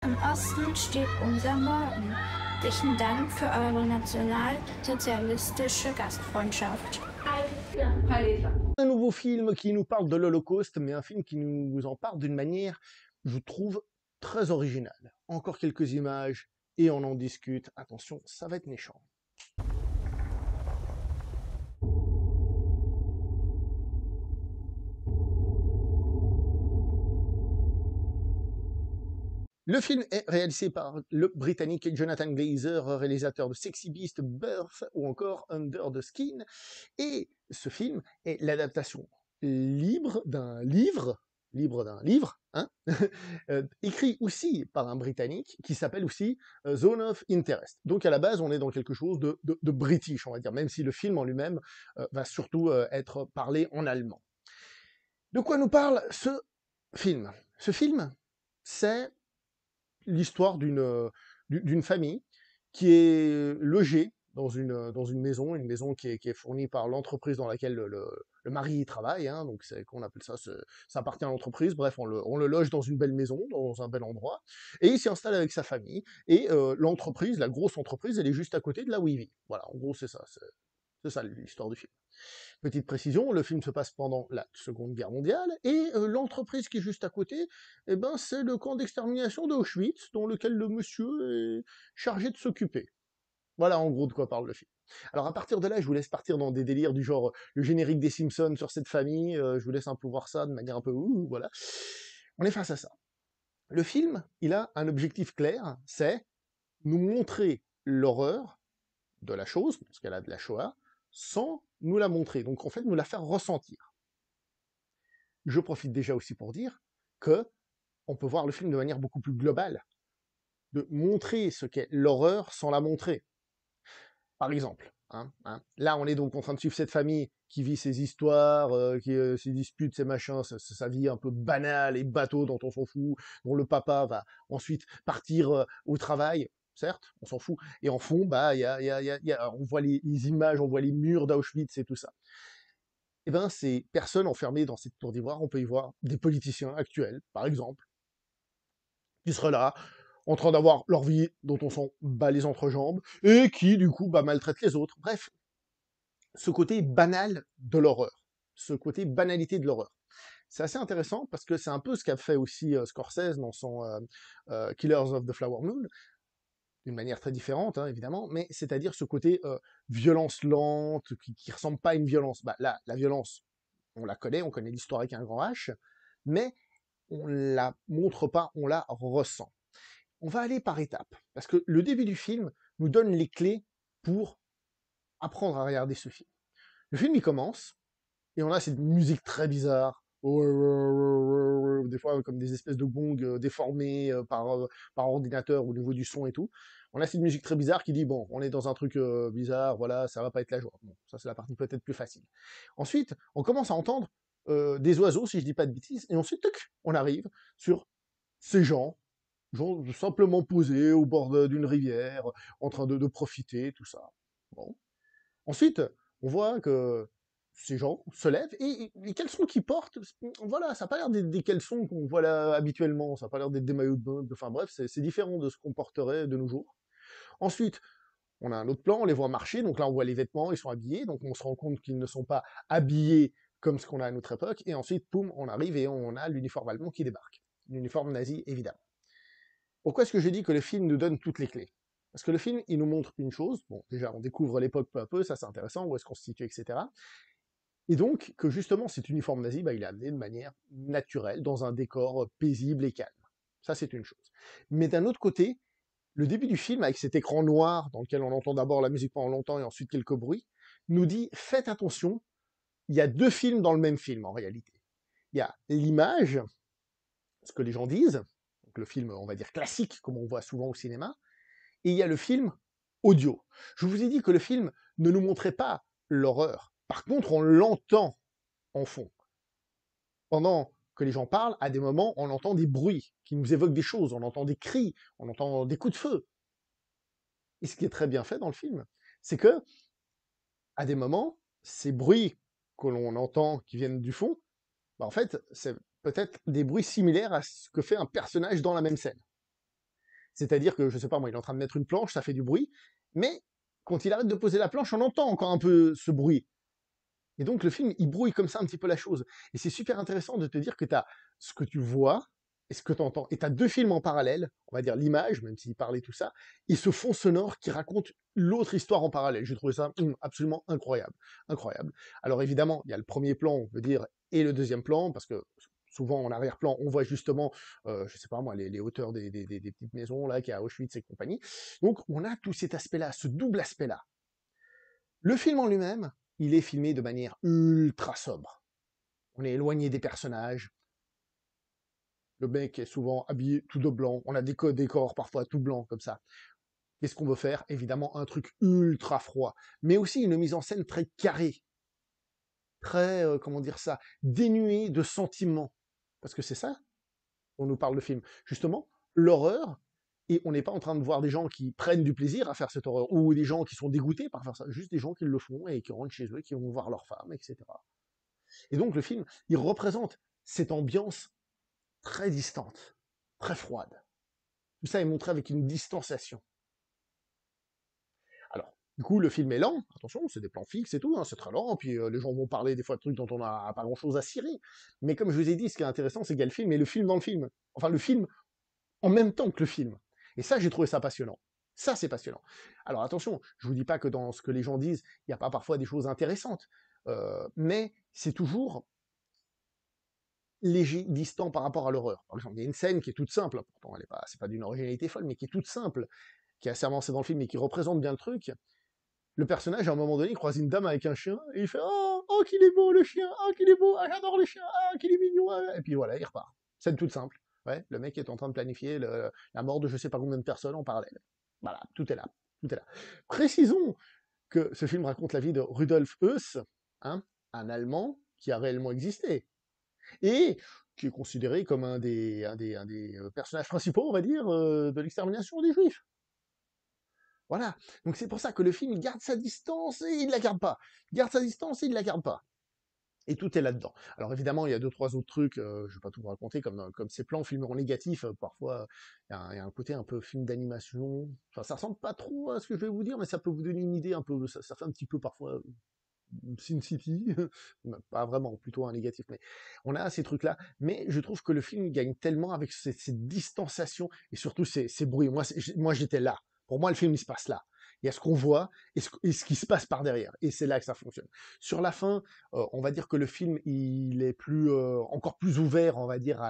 Im Osten steht unser Morgen. Herzlichen Dank für eure nationalsozialistische Gastfreundschaft. Un nouveau film qui nous parle de l'Holocauste, mais un film qui nous en parle d'une manière, je trouve, très originale. Encore quelques images et on en discute. Attention, ça va être méchant. Le film est réalisé par le Britannique Jonathan Glazer, réalisateur de Sexy Beast, Birth ou encore Under the Skin. Et ce film est l'adaptation libre d'un livre, hein, écrit aussi par un Britannique qui s'appelle aussi Zone of Interest. Donc à la base, on est dans quelque chose de british, on va dire, même si le film en lui-même va surtout être parlé en allemand. De quoi nous parle ce film? Ce film, c'est l'histoire d'une famille qui est logée dans une maison qui est fournie par l'entreprise dans laquelle le mari travaille, hein, donc c'est qu'on appelle ça, ça appartient à l'entreprise, bref, on le loge dans une belle maison, dans un bel endroit, et il s'y installe avec sa famille, et l'entreprise, la grosse entreprise, elle est juste à côté de là où il vit. Voilà, en gros, c'est ça l'histoire du film. Petite précision, le film se passe pendant la Seconde Guerre mondiale, et l'entreprise qui est juste à côté, eh ben, c'est le camp d'extermination d'Auschwitz, dans lequel le monsieur est chargé de s'occuper. Voilà en gros de quoi parle le film. Alors à partir de là, je vous laisse partir dans des délires du genre le générique des Simpsons sur cette famille, je vous laisse un peu voir ça de manière un peu ouh, voilà. On est face à ça. Le film, il a un objectif clair, c'est nous montrer l'horreur de la chose, dans ce cas-là de la Shoah, sans nous la montrer. Donc en fait, nous la faire ressentir. Je profite déjà aussi pour dire que on peut voir le film de manière beaucoup plus globale, de montrer ce qu'est l'horreur sans la montrer. Par exemple, là on est donc en train de suivre cette famille qui vit ses histoires, ses disputes, ses machins, sa vie un peu banale et bateau dont on s'en fout, dont le papa va ensuite partir au travail, certes, on s'en fout, et en fond, bah, on voit les images, on voit les murs d'Auschwitz et tout ça. Eh ben, ces personnes enfermées dans cette tour d'ivoire, on peut y voir des politiciens actuels, par exemple, qui seraient là, en train d'avoir leur vie dont on s'en bat les entrejambes, et qui, du coup, bah, maltraitent les autres. Bref, ce côté banal de l'horreur, ce côté banalité de l'horreur. C'est assez intéressant parce que c'est un peu ce qu'a fait aussi Scorsese dans son Killers of the Flower Moon, d'une manière très différente, hein, évidemment, mais c'est-à-dire ce côté violence lente, qui ressemble pas à une violence. Bah, là, la violence, on la connaît, on connaît l'histoire avec un grand H, mais on la montre pas, on la ressent. On va aller par étapes, parce que le début du film nous donne les clés pour apprendre à regarder ce film. Le film, il commence, et on a cette musique très bizarre, des fois comme des espèces de gongs déformés par ordinateur au niveau du son et tout. On a cette musique très bizarre qui dit, bon, on est dans un truc bizarre, voilà, ça va pas être la joie. Bon, ça c'est la partie peut-être plus facile. Ensuite, on commence à entendre des oiseaux, si je dis pas de bêtises, et ensuite, tuc, on arrive sur ces gens simplement posés au bord d'une rivière, en train de profiter, tout ça. Bon. Ensuite, on voit que ces gens se lèvent et les caleçons qu'ils portent, voilà, ça n'a pas l'air des caleçons qu'on voit là habituellement, ça n'a pas l'air d'être des maillots de bain, enfin bref, c'est différent de ce qu'on porterait de nos jours. Ensuite, on a un autre plan, on les voit marcher, donc là on voit les vêtements, ils sont habillés, donc on se rend compte qu'ils ne sont pas habillés comme ce qu'on a à notre époque, et ensuite, poum, on arrive et on a l'uniforme allemand qui débarque. L'uniforme nazi, évidemment. Pourquoi est-ce que je dis que le film nous donne toutes les clés? Parce que le film, il nous montre une chose, bon, déjà, on découvre l'époque peu à peu, ça c'est intéressant, où est-ce qu'on se situe, etc. Et donc, que justement, cet uniforme nazi, bah, il est amené de manière naturelle, dans un décor paisible et calme. Ça, c'est une chose. Mais d'un autre côté, le début du film, avec cet écran noir, dans lequel on entend d'abord la musique pendant longtemps et ensuite quelques bruits, nous dit, faites attention, il y a deux films dans le même film, en réalité. Il y a l'image, ce que les gens disent, donc le film, on va dire classique, comme on voit souvent au cinéma, et il y a le film audio. Je vous ai dit que le film ne nous montrait pas l'horreur. Par contre, on l'entend en fond. Pendant que les gens parlent, à des moments, on entend des bruits qui nous évoquent des choses, on entend des cris, on entend des coups de feu. Et ce qui est très bien fait dans le film, c'est que, à des moments, ces bruits que l'on entend qui viennent du fond, bah en fait, c'est peut-être des bruits similaires à ce que fait un personnage dans la même scène. C'est-à-dire que, je sais pas moi, il est en train de mettre une planche, ça fait du bruit, mais quand il arrête de poser la planche, on entend encore un peu ce bruit. Et donc le film, il brouille comme ça un petit peu la chose. Et c'est super intéressant de te dire que tu as ce que tu vois et ce que tu entends. Et tu as deux films en parallèle, on va dire l'image, même s'il parlait tout ça, et ce fond sonore qui raconte l'autre histoire en parallèle. J'ai trouvé ça absolument incroyable. Incroyable. Alors évidemment, il y a le premier plan, on peut dire, et le deuxième plan, parce que souvent en arrière-plan, on voit justement, je sais pas moi, les hauteurs des petites maisons là, qui a Auschwitz et compagnie. Donc on a tout cet aspect-là, ce double aspect-là. Le film en lui-même, il est filmé de manière ultra sobre. On est éloigné des personnages. Le mec est souvent habillé tout de blanc. On a des décors parfois tout blancs comme ça. Qu'est-ce qu'on veut faire? Évidemment, un truc ultra froid. Mais aussi une mise en scène très carrée. Très, comment dire ça, dénuée de sentiments. Parce que c'est ça dont nous parle le film. Justement, l'horreur, et on n'est pas en train de voir des gens qui prennent du plaisir à faire cette horreur, ou des gens qui sont dégoûtés par faire ça, juste des gens qui le font et qui rentrent chez eux, qui vont voir leur femme, etc. Et donc le film, il représente cette ambiance très distante, très froide. Tout ça est montré avec une distanciation. Alors, du coup, le film est lent, attention, c'est des plans fixes et tout, hein, c'est très lent, puis les gens vont parler des fois de trucs dont on n'a pas grand-chose à cirer. Mais comme je vous ai dit, ce qui est intéressant, c'est qu'il y a le film et le film dans le film. Enfin, le film en même temps que le film. Et ça, j'ai trouvé ça passionnant. Ça, c'est passionnant. Alors attention, je vous dis pas que dans ce que les gens disent, il n'y a pas parfois des choses intéressantes, mais c'est toujours léger, distant par rapport à l'horreur. Par exemple, il y a une scène qui est toute simple, pourtant elle est pas, c'est pas d'une originalité folle, mais qui est toute simple, qui est assez avancée dans le film et qui représente bien le truc. Le personnage, à un moment donné, il croise une dame avec un chien, et il fait « Oh, qu'il est beau le chien, oh, qu'il est beau, ah, j'adore le chien, ah, qu'il est mignon !» Et puis voilà, il repart. Scène toute simple. Ouais, le mec est en train de planifier la mort de je sais pas combien de personnes en parallèle. Voilà, tout est là. Tout est là. Précisons que ce film raconte la vie de Rudolf Höss, hein, un Allemand qui a réellement existé, et qui est considéré comme un des personnages principaux, on va dire, de l'extermination des Juifs. Voilà. Donc c'est pour ça que le film, il garde sa distance et il la garde pas. Il garde sa distance et il la garde pas. Et tout est là-dedans. Alors évidemment, il y a deux, trois autres trucs, je vais pas tout vous raconter, comme ces plans filmés en négatif, parfois, il y a un côté un peu film d'animation. Enfin, ça ressemble pas trop à ce que je vais vous dire, mais ça peut vous donner une idée un peu, ça fait un petit peu parfois Sin City, pas vraiment, plutôt un négatif, mais on a ces trucs-là. Mais je trouve que le film gagne tellement avec cette distanciation et surtout ces bruits. Moi, j'étais là. Pour moi, le film, il se passe là. Il y a ce qu'on voit et ce qui se passe par derrière. Et c'est là que ça fonctionne. Sur la fin, on va dire que le film, il est encore plus ouvert, on va dire,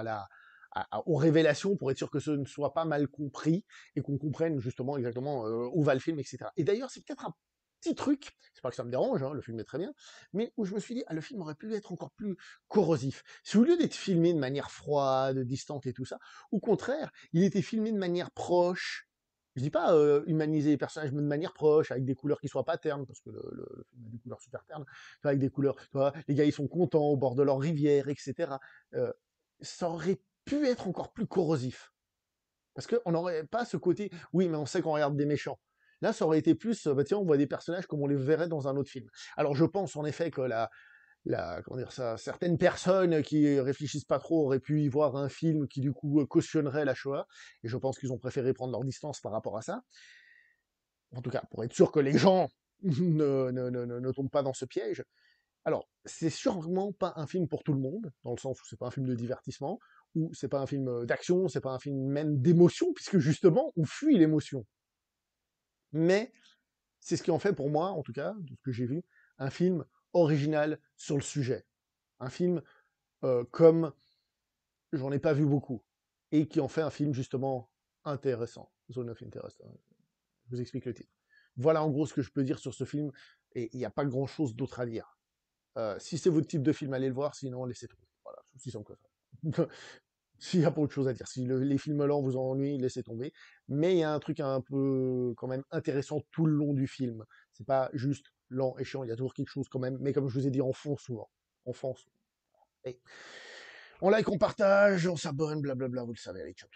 aux révélations pour être sûr que ce ne soit pas mal compris et qu'on comprenne justement exactement où va le film, etc. Et d'ailleurs, c'est peut-être un petit truc, c'est pas que ça me dérange, hein, le film est très bien, mais où je me suis dit, ah, le film aurait pu être encore plus corrosif. Si au lieu d'être filmé de manière froide, distante et tout ça, au contraire, il était filmé de manière proche. Je dis pas humaniser les personnages, mais de manière proche, avec des couleurs qui soient pas ternes, parce que le film a des couleurs super ternes, avec des couleurs, tu vois, les gars ils sont contents au bord de leur rivière, etc. Ça aurait pu être encore plus corrosif. Parce qu'on n'aurait pas ce côté, oui, mais on sait qu'on regarde des méchants. Là, ça aurait été plus, bah tiens, on voit des personnages comme on les verrait dans un autre film. Alors, je pense en effet que comment dire ça, certaines personnes qui réfléchissent pas trop auraient pu y voir un film qui du coup cautionnerait la Shoah, et je pense qu'ils ont préféré prendre leur distance par rapport à ça. En tout cas, pour être sûr que les gens ne tombent pas dans ce piège. Alors, c'est sûrement pas un film pour tout le monde, dans le sens où c'est pas un film de divertissement, ou c'est pas un film d'action, c'est pas un film même d'émotion, puisque justement, on fuit l'émotion. Mais c'est ce qui en fait pour moi, en tout cas, de ce que j'ai vu, un film original sur le sujet. Un film comme j'en ai pas vu beaucoup, et qui en fait un film justement intéressant. Zone of Interest, hein. Je vous explique le titre. Voilà en gros ce que je peux dire sur ce film, et il n'y a pas grand-chose d'autre à dire. Si c'est votre type de film, allez le voir, sinon laissez tomber. Voilà, c'est aussi simple que ça. S'il n'y a pas autre chose à dire. Si les films lents vous ennuient, laissez tomber. Mais il y a un truc un peu quand même intéressant tout le long du film. C'est pas juste lent et chiant, il y a toujours quelque chose quand même, mais comme je vous ai dit, en fond souvent. En fond souvent. Et on like, on partage, on s'abonne, blablabla, vous le savez, allez, ciao.